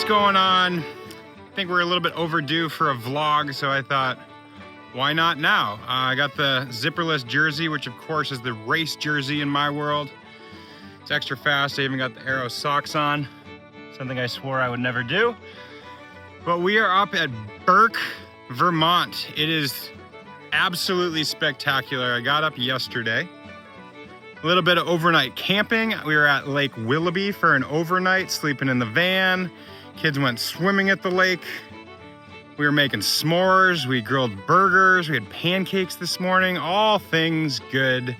what's going on? I think we're a little bit overdue for a vlog, so I thought, why not now? I got the zipperless jersey, which of course is the race jersey in my world. It's extra fast. I even got the Arrow socks on, something I swore I would never do. But we are up at Burke, Vermont. It is absolutely spectacular. I got up yesterday. A little bit of overnight camping. We were at Lake Willoughby for an overnight, sleeping in the van. Kids went swimming at the lake. We were making s'mores. We grilled burgers. We had pancakes this morning. All things good.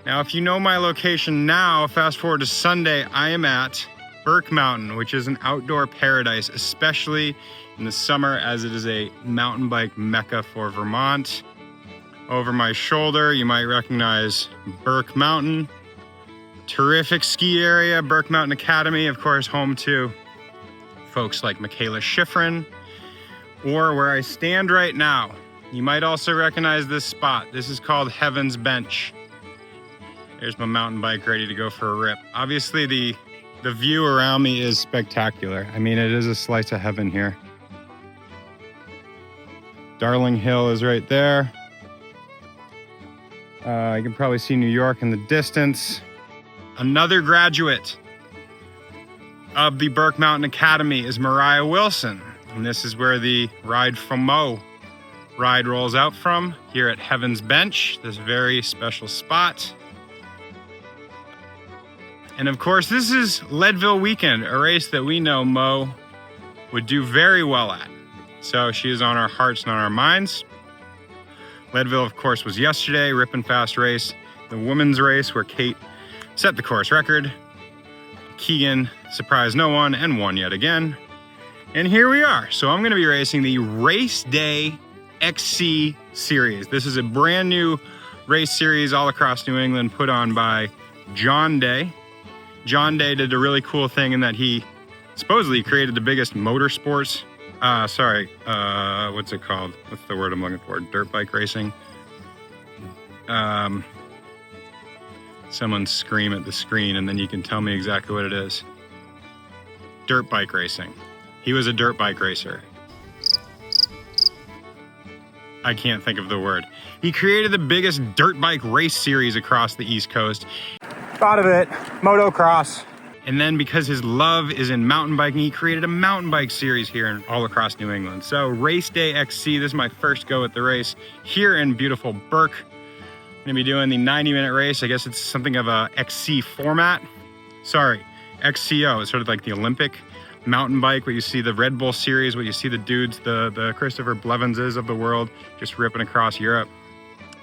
Now, if you know my location now, fast forward to Sunday, I am at Burke Mountain, which is an outdoor paradise, especially in the summer, as it is a mountain bike mecca for Vermont. Over my shoulder, you might recognize Burke Mountain. Terrific ski area, Burke Mountain Academy, of course, home to folks like Michaela Schifrin. Or where I stand right now, you might also recognize this spot. This is called Heaven's Bench. There's my mountain bike ready to go for a rip. Obviously, the view around me is spectacular. I mean, it is a slice of heaven here. Darling Hill is right there. You can probably see New York in the distance. Another graduate of the Burke Mountain Academy is Mariah Wilson. And this is where the Ride from Mo ride rolls out from, here at Heaven's Bench, this very special spot. And of course, this is Leadville weekend, a race that we know Mo would do very well at. So she is on our hearts and on our minds. Leadville, of course, was yesterday, ripping fast race. The women's race where Kate set the course record. Keegan surprised no one and won yet again. And here we are. So I'm gonna be racing the Race Day XC series. This is a brand new race series all across New England put on by John Day. John Day did a really cool thing in that he supposedly created the biggest motorsports, what's it called? What's the word I'm looking for? Dirt bike racing. Someone scream at the screen and then you can tell me exactly what it is. Dirt bike racing. He was a dirt bike racer. I can't think of the word. He created the biggest dirt bike race series across the East Coast. Thought of it, motocross. And then because his love is in mountain biking, he created a mountain bike series here all across New England. So Race Day XC, this is my first go at the race here in beautiful Burke. I'm gonna be doing the 90-minute race. I guess it's something of a XC format. Sorry, XCO, it's sort of like the Olympic mountain bike, where you see the Red Bull series, where you see the dudes, the Christopher Blevinses of the world just ripping across Europe.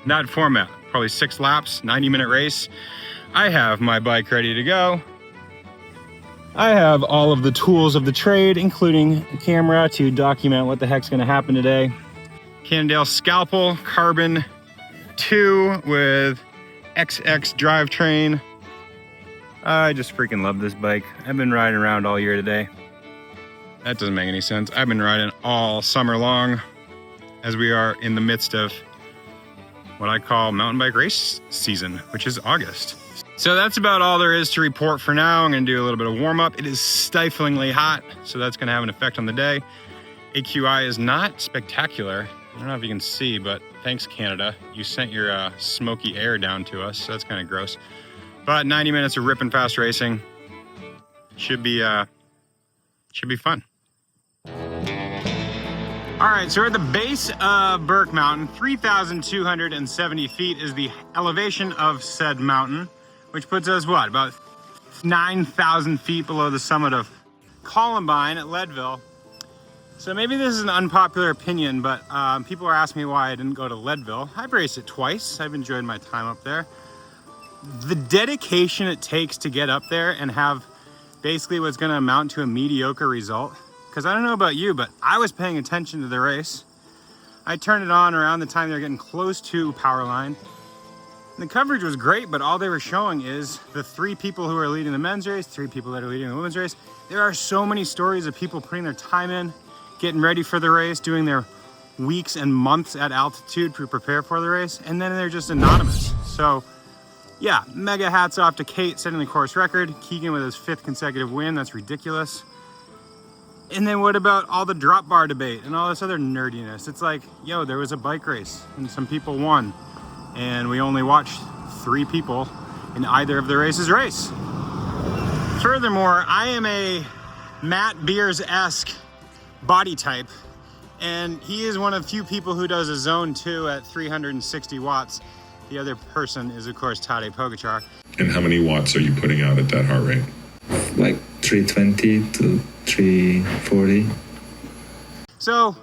That format, probably 6 laps, 90-minute race. I have my bike ready to go. I have all of the tools of the trade, including a camera to document what the heck's gonna happen today. Cannondale Scalpel Carbon 2 with XX drivetrain. I just freaking love this bike. I've been riding around all year today. That doesn't make any sense. I've been riding all summer long as we are in the midst of what I call mountain bike race season, which is August. So that's about all there is to report for now. I'm gonna do a little bit of warm up. It is stiflingly hot, so that's gonna have an effect on the day. AQI is not spectacular. I don't know if you can see, but thanks Canada. You sent your smoky air down to us, so that's kind of gross. But 90 minutes of ripping fast racing should be fun. All right, so we're at the base of Burke Mountain. 3,270 feet is the elevation of said mountain, which puts us, what, about 9,000 feet below the summit of Columbine at Leadville. So maybe this is an unpopular opinion, but people are asking me why I didn't go to Leadville. I've raced it twice. I've enjoyed my time up there. The dedication it takes to get up there and have basically what's going to amount to a mediocre result. Because I don't know about you, but I was paying attention to the race. I turned it on around the time they were getting close to power line. The coverage was great, but all they were showing is the 3 people who are leading the men's race, 3 people that are leading the women's race. There are so many stories of people putting their time in, getting ready for the race, doing their weeks and months at altitude to prepare for the race, and then they're just anonymous. So yeah, mega hats off to Kate setting the course record. Keegan with his 5th consecutive win, that's ridiculous. And then what about all the drop bar debate and all this other nerdiness? It's like, yo, there was a bike race and some people won, and we only watched 3 people in either of the races race. Furthermore, I am a Matt Beers-esque body type, and he is one of few people who does a zone 2 at 360 watts. The other person is, of course, Tadej Pogačar. And how many watts are you putting out at that heart rate? Like 320 to 340. So,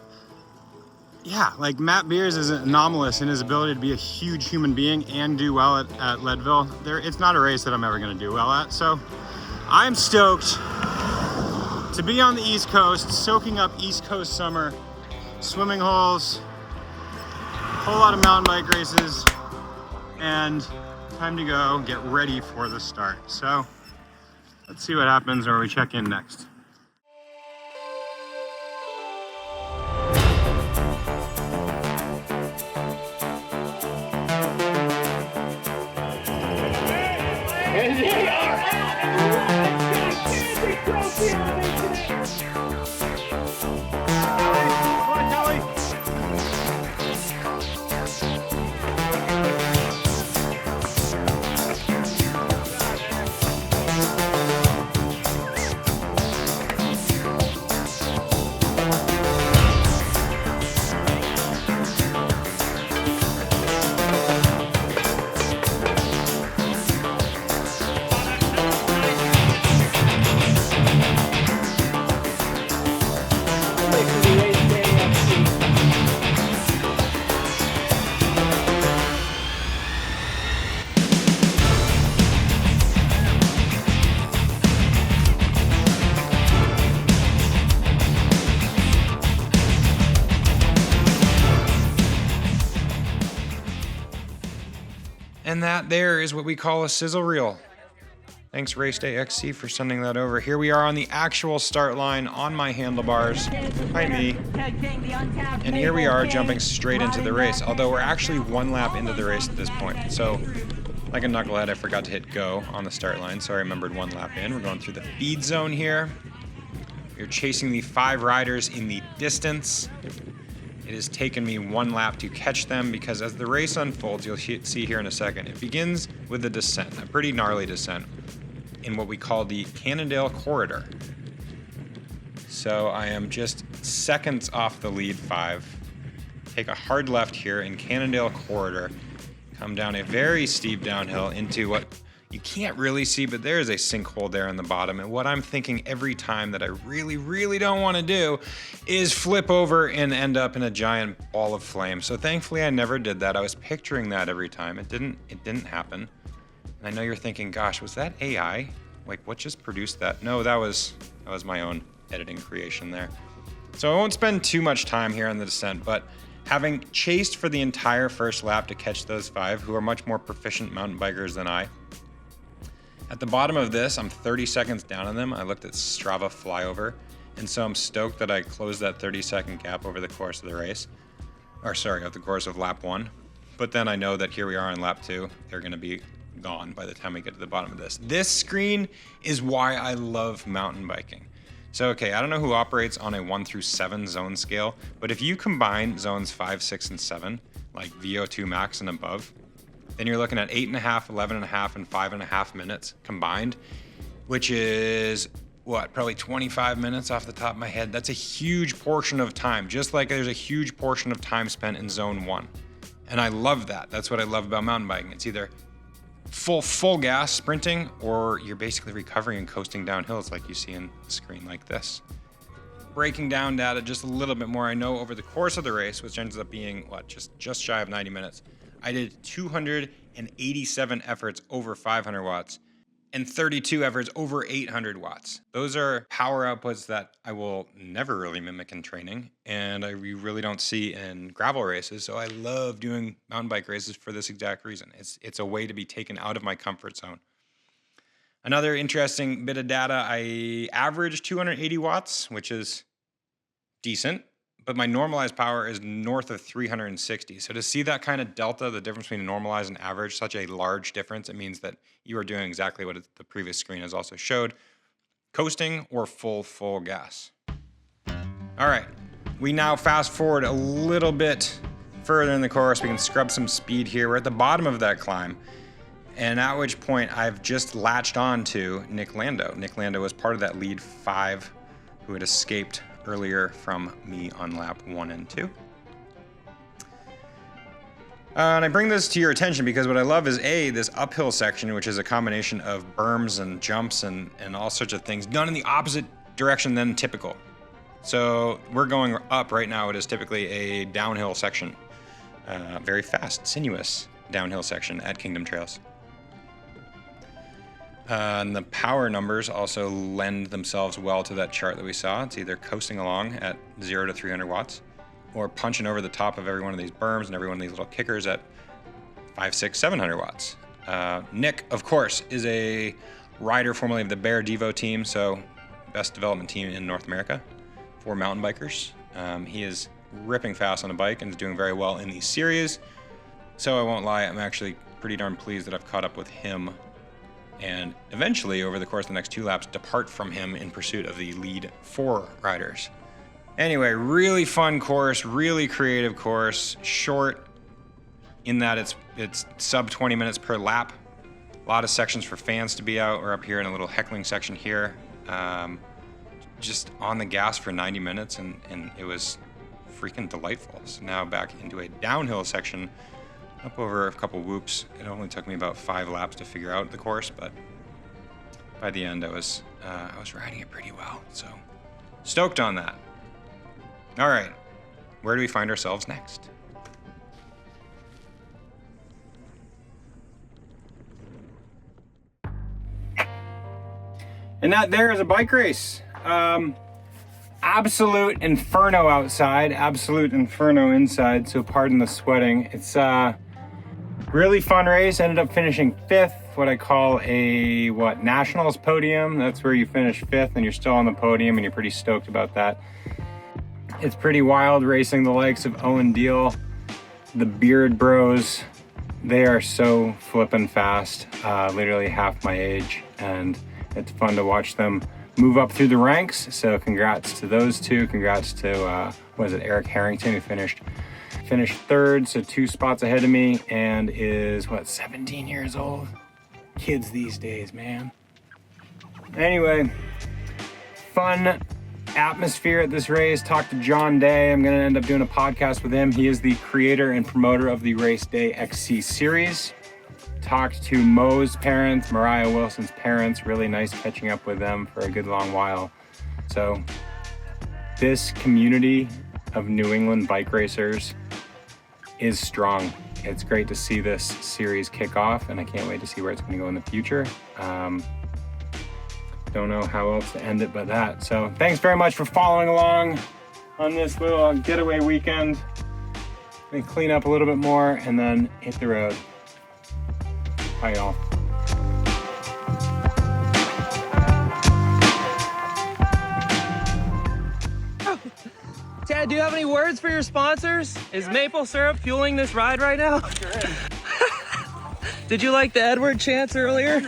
yeah, like Matt Beers is anomalous in his ability to be a huge human being and do well at Leadville. It's not a race that I'm ever going to do well at, so I'm stoked to be on the East Coast, soaking up East Coast summer, swimming holes, a whole lot of mountain bike races, and time to go get ready for the start. So let's see what happens when we check in next. And that there is what we call a sizzle reel. Thanks Race Day XC for sending that over. Here we are on the actual start line on my handlebars. Hi me. And here we are jumping straight into the race, although we're actually 1 lap into the race at this point. So like a knucklehead, I forgot to hit go on the start line, so I remembered 1 lap in. We're going through the feed zone here. We're chasing the 5 riders in the distance. It has taken me 1 lap to catch them because as the race unfolds, you'll see here in a second, it begins with a descent, a pretty gnarly descent in what we call the Cannondale Corridor. So I am just seconds off the lead 5. Take a hard left here in Cannondale Corridor, come down a very steep downhill into what you can't really see, but there is a sinkhole there in the bottom. And what I'm thinking every time that I really, really don't want to do is flip over and end up in a giant ball of flame. So thankfully I never did that. I was picturing that every time. It didn't happen. And I know you're thinking, gosh, was that AI? Like what just produced that? No, that was my own editing creation there. So I won't spend too much time here on the descent, but having chased for the entire first lap to catch those 5 who are much more proficient mountain bikers than I, at the bottom of this, I'm 30 seconds down on them. I looked at Strava flyover, and so I'm stoked that I closed that 30-second gap over the course of the race. Or sorry, over the course of lap 1. But then I know that here we are on lap 2. They're gonna be gone by the time we get to the bottom of this. This screen is why I love mountain biking. So, okay, I don't know who operates on a 1 through 7 zone scale, but if you combine zones 5, 6, and 7, like VO2 max and above, then you're looking at 8.5, 11.5, and 5.5 minutes combined, which is what, probably 25 minutes off the top of my head. That's a huge portion of time, just like there's a huge portion of time spent in zone 1. And I love that. That's what I love about mountain biking. It's either full gas sprinting, or you're basically recovering and coasting down hills like you see in a screen like this. Breaking down data just a little bit more, I know over the course of the race, which ends up being what, just shy of 90 minutes, I did 287 efforts over 500 watts and 32 efforts over 800 watts. Those are power outputs that I will never really mimic in training, and you really don't see in gravel races. So I love doing mountain bike races for this exact reason. It's a way to be taken out of my comfort zone. Another interesting bit of data, I averaged 280 watts, which is decent, but my normalized power is north of 360. So to see that kind of delta, the difference between normalized and average, such a large difference, it means that you are doing exactly what the previous screen has also showed, coasting or full gas. All right, we now fast forward a little bit further in the course. We can scrub some speed here. We're at the bottom of that climb, and at which point I've just latched on to Nick Lando. Nick Lando was part of that lead 5 who had escaped earlier from me on lap 1 and 2. And I bring this to your attention because what I love is this uphill section, which is a combination of berms and jumps and all sorts of things done in the opposite direction than typical. So we're going up right now. It is typically a downhill section, very fast, sinuous downhill section at Kingdom Trails. And the power numbers also lend themselves well to that chart that we saw. It's either coasting along at 0 to 300 watts or punching over the top of every one of these berms and every one of these little kickers at 500, 600, 700 watts. Nick, of course, is a rider formerly of the Bear Devo team, so best development team in North America for mountain bikers. He is ripping fast on a bike and is doing very well in these series. So I won't lie, I'm actually pretty darn pleased that I've caught up with him and eventually, over the course of the next 2 laps, depart from him in pursuit of the lead 4 riders. Anyway, really fun course, really creative course, short in that it's sub 20 minutes per lap. A lot of sections for fans to be out. We're up here in a little heckling section here. Just on the gas for 90 minutes and it was freaking delightful. So now back into a downhill section, up over a couple whoops. It only took me about 5 laps to figure out the course, but by the end I was riding it pretty well. So stoked on that. All right, where do we find ourselves next? And that there is a bike race. Absolute inferno outside, absolute inferno inside, so pardon the sweating. It's a really fun race. Ended up finishing 5th, what I call a, nationals podium. That's where you finish 5th and you're still on the podium and you're pretty stoked about that. It's pretty wild racing the likes of Owen Deal, the Beard Bros. They are so flippin' fast, literally half my age, and it's fun to watch them move up through the ranks. So congrats to those two. Congrats to, Eric Harrington, who finished 3rd, so 2 spots ahead of me, and is, 17 years old? Kids these days, man. Anyway, fun atmosphere at this race. Talked to John Day. I'm gonna end up doing a podcast with him. He is the creator and promoter of the Race Day XC series. Talked to Mo's parents, Mariah Wilson's parents. Really nice catching up with them for a good long while. So this community of New England bike racers is strong. It's great to see this series kick off, and I can't wait to see where it's gonna go in the future. Don't know how else to end it but that. So thanks very much for following along on this little getaway weekend. Let me clean up a little bit more and then hit the road. Bye, y'all. Ted, do you have any words for your sponsors? Is maple syrup fueling this ride right now? Sure is. Did you like the Edward chants earlier?